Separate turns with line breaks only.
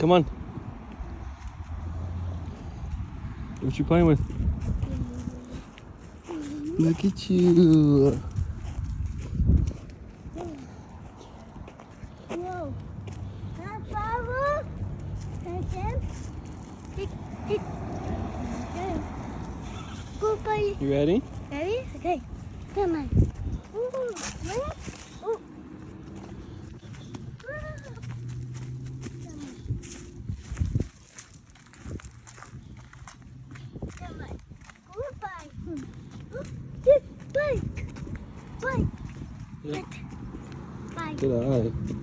Come on. What you playing with? Look at you.
Whoa. That flower. Go, buddy.
You ready?
Ready? Okay. Come on. Ooh, what? Ooh. Come on. Goodbye. Bike. Bike.
Yeah.
Bike.
Good eye.